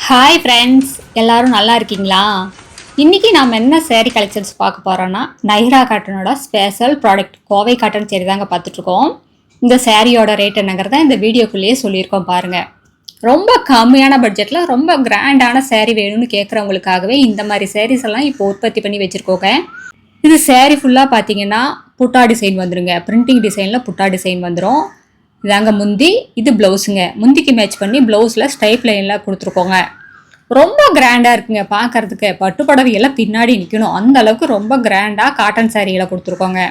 Hi friends, எல்லோரும் நல்லா இருக்கீங்களா? இன்றைக்கி நாம் என்ன சேரீ கலெக்ஷன்ஸ் பார்க்க போகிறோன்னா, நைரா காட்டனோட special product Kovai cotton sari தாங்க பார்த்துட்ருக்கோம். இந்த சேரீயோட ரேட் என்னங்கிறத இந்த வீடியோக்குள்ளேயே சொல்லியிருக்கோம் பாருங்கள். ரொம்ப கம்மியான பட்ஜெட்டில் ரொம்ப கிராண்டான சேரீ வேணும்னு கேட்குறவங்களுக்காகவே இந்த மாதிரி சேரீஸ் எல்லாம் இப்போ உற்பத்தி பண்ணி வச்சுருக்கோங்க. இது சேரீ ஃபுல்லாக பார்த்தீங்கன்னா புட்டா டிசைன் வந்துடுங்க. பிரிண்டிங் டிசைனில் புட்டா டிசைன் வந்துடும். இதாங்க முந்தி, இது ப்ளவுஸுங்க. முந்திக்கு மேட்ச் பண்ணி ப்ளவுஸில் ஸ்டைப் லைனில் கொடுத்துருக்கோங்க. ரொம்ப கிராண்டாக இருக்குங்க பார்க்குறதுக்கு. பட்டு புடவையெல்லாம் பின்னாடி நிற்கணும் அந்த அளவுக்கு ரொம்ப கிராண்டாக காட்டன் சாரிகளை கொடுத்துருக்கோங்க.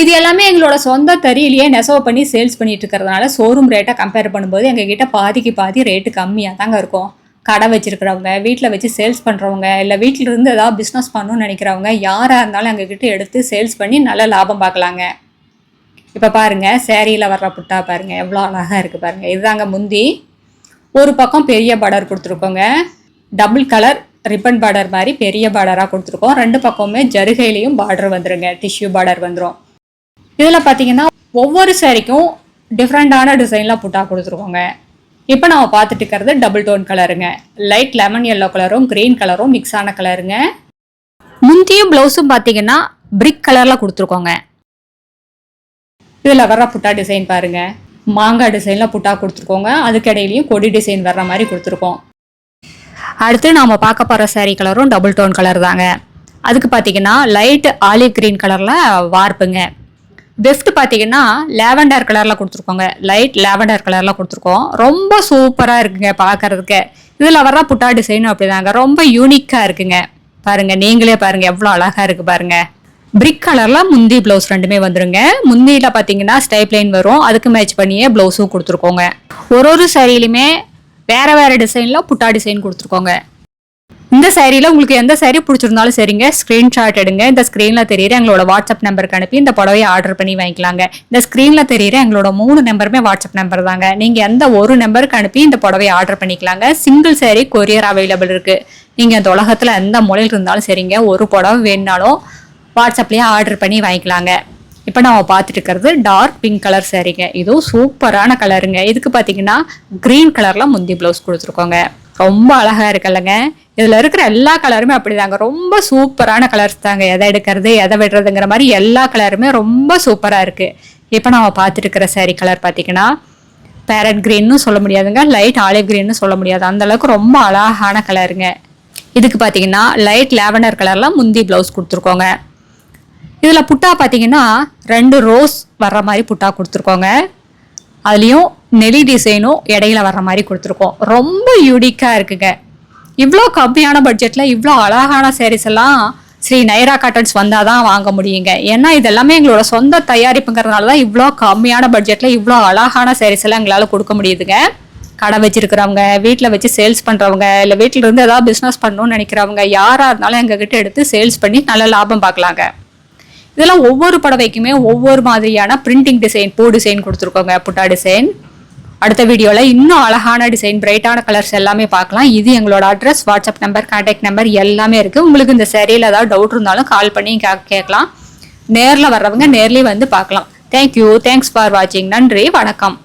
இது எல்லாமே எங்களோட சொந்த தறியிலேயே நெசவு பண்ணி சேல்ஸ் பண்ணிட்டு இருக்கிறதுனால ஷோரூம் ரேட்டை கம்பேர் பண்ணும்போது எங்ககிட்ட பாதிக்கு பாதி ரேட்டு கம்மியாக தாங்க இருக்கும். கடை வச்சுருக்கிறவங்க, வீட்டில் வச்சு சேல்ஸ் பண்ணுறவங்க, இல்லை வீட்டிலிருந்து ஏதாவது பிஸ்னஸ் பண்ணணும்னு நினைக்கிறவங்க யாராக இருந்தாலும் எங்ககிட்ட எடுத்து சேல்ஸ் பண்ணி நல்ல லாபம் பார்க்கலாங்க. இப்போ பாருங்கள், சேரீயில் வர்ற புட்டா பாருங்கள் எவ்வளோ அழகாக இருக்குது பாருங்கள். இதுதாங்க முந்தி. ஒரு பக்கம் பெரிய பார்டர் கொடுத்துருக்கோங்க. டபுள் கலர் ரிப்பன் பார்டர் மாதிரி பெரிய பார்டராக கொடுத்துருக்கோம். ரெண்டு பக்கமுமே ஜருகையிலையும் பார்டர் வந்துடுங்க. டிஷ்யூ பார்டர் வந்துடும். இதில் பார்த்தீங்கன்னா ஒவ்வொரு சேரீக்கும் டிஃப்ரெண்ட்டான டிசைனில் புட்டா கொடுத்துருக்கோங்க. இப்போ நம்ம பார்த்துட்டு இருக்கிறது டபுள் டோன் கலருங்க. லைட் லெமன் எல்லோ கலரும் க்ரீன் கலரும் மிக்ஸ் ஆன கலருங்க. முந்தியும் ப்ளவுஸும் பார்த்தீங்கன்னா பிரிக் கலரில் கொடுத்துருக்கோங்க. இதில் வர்ற புட்டா டிசைன் பாருங்கள், மாங்காய் டிசைனில் புட்டா கொடுத்துருக்கோங்க. அதுக்கிடையிலையும் கொடி டிசைன் வர்ற மாதிரி கொடுத்துருக்கோம். அடுத்து நாம் பார்க்க போகிற சாரீ கலரும் டபுள் டோன் கலர் தாங்க. அதுக்கு பார்த்தீங்கன்னா லைட் ஆலிவ் க்ரீன் கலரில் வார்ப்புங்க. வெஃப்ட் பார்த்தீங்கன்னா லேவண்டர் கலரில் கொடுத்துருக்கோங்க. லைட் லேவண்டர் கலரில் கொடுத்துருக்கோம். ரொம்ப சூப்பராக இருக்குங்க பார்க்குறதுக்கு. இதில் வர்ற புட்டா டிசைன் அப்படிதாங்க ரொம்ப யூனிக்காக இருக்குங்க. பாருங்கள், நீங்களே பாருங்கள் எவ்வளோ அழகாக இருக்குது பாருங்கள். பிரிக் கலரில் முந்தி ப்ளவுஸ் ரெண்டுமே வந்துடுங்க. முந்தியில் பார்த்தீங்கன்னா ஸ்டைப் லைன் வரும். அதுக்கு மேட்ச் பண்ணியே ப்ளவுஸும் கொடுத்துருக்கோங்க. ஒரு சாரியிலுமே வேறு வேறு டிசைனில் புட்டா டிசைன் கொடுத்துருக்கோங்க. இந்த சாரியில் உங்களுக்கு எந்த சாரீ பிடிச்சிருந்தாலும் சரிங்க, ஸ்க்ரீன்ஷாட் எடுங்க. இந்த ஸ்க்ரீனில் தெரியுற எங்களோட வாட்ஸ்அப் நம்பருக்கு அனுப்பி இந்த புடவையை ஆர்டர் பண்ணி வாங்கிக்கலாங்க. இந்த ஸ்க்ரீனில் தெரியுற எங்களோட 3 நம்பருமே வாட்ஸ்அப் நம்பர் தாங்க. நீங்கள் எந்த ஒரு நம்பருக்கு அனுப்பி இந்த புடவையை ஆர்டர் பண்ணிக்கலாங்க. சிங்கிள் சாரீ கொரியர் அவைலபிள் இருக்குது. நீங்கள் இந்த உலகத்தில் எந்த மூலையில் இருந்தாலும் சரிங்க, ஒரு புடவை வேணுனாலும் வாட்ஸ்அப்லேயே ஆர்டர் பண்ணி வாங்கிக்கலாங்க. இப்போ நம்ம பார்த்துட்டு இருக்கிறது டார்க் பிங்க் கலர் சாரீங்க. இதுவும் சூப்பரான கலருங்க. இதுக்கு பார்த்தீங்கன்னா க்ரீன் கலரில் முந்தி ப்ளவுஸ் கொடுத்துருக்கோங்க. ரொம்ப அழகாக இருக்குல்லங்க. இதில் இருக்கிற எல்லா கலருமே அப்படி தாங்க, ரொம்ப சூப்பரான கலர்ஸ் தாங்க. எதை எடுக்கிறது எதை விடுறதுங்கிற மாதிரி எல்லா கலருமே ரொம்ப சூப்பராக இருக்குது. இப்போ நம்ம பார்த்துட்டு இருக்கிற சாரீ கலர் பார்த்தீங்கன்னா பேரட் க்ரீன்னு சொல்ல முடியாதுங்க, லைட் ஆலிவ் க்ரீன்னு சொல்ல முடியாது, அந்தளவுக்கு ரொம்ப அழகான கலருங்க. இதுக்கு பார்த்தீங்கன்னா லைட் லேவண்டர் கலரில் முந்தி ப்ளவுஸ் கொடுத்துருக்கோங்க. இதில் புட்டா பார்த்தீங்கன்னா 2 ரோஸ் வர்ற மாதிரி புட்டா கொடுத்துருக்கோங்க. அதுலேயும் நெலி டிசைனும் இடையில வர்ற மாதிரி கொடுத்துருக்கோம். ரொம்ப யூனிக்காக இருக்குங்க. இவ்வளோ கம்மியான பட்ஜெட்டில் இவ்வளோ அழகான சாரீஸ் எல்லாம் ஸ்ரீ நைரா காட்டன்ஸ் வந்தால் தான் வாங்க முடியுங்க. ஏன்னா இதெல்லாமே எங்களோட சொந்த தயாரிப்புங்கிறதுனால தான் இவ்வளோ கம்மியான பட்ஜெட்டில் இவ்வளோ அழகான சாரீஸ் எல்லாம் எங்களால் கொடுக்க முடியுதுங்க. கடை வச்சிருக்கிறவங்க, வீட்டில் வச்சு சேல்ஸ் பண்ணுறவங்க, இல்லை வீட்டில் இருந்து ஏதாவது பிஸ்னஸ் பண்ணணும்னு நினைக்கிறவங்க யாராக இருந்தாலும் எங்ககிட்ட எடுத்து சேல்ஸ் பண்ணி நல்ல லாபம் பார்க்கலாங்க. இதெல்லாம் ஒவ்வொரு புடவைக்குமே ஒவ்வொரு மாதிரியான பிரிண்டிங் டிசைன், பூ டிசைன் கொடுத்துருக்கோங்க, புட்டா டிசைன். அடுத்த வீடியோவில் இன்னும் அழகான டிசைன், பிரைட்டான கலர்ஸ் எல்லாமே பார்க்கலாம். இது எங்களோட address, WhatsApp number, contact number எல்லாமே இருக்குது. உங்களுக்கு இந்த சேரீயில் ஏதாவது டவுட் இருந்தாலும் கால் பண்ணி கேட்கலாம். நேரில் வர்றவங்க நேர்லேயே வந்து பார்க்கலாம். தேங்க்யூ, தேங்க்ஸ் ஃபார் வாட்சிங். நன்றி, வணக்கம்.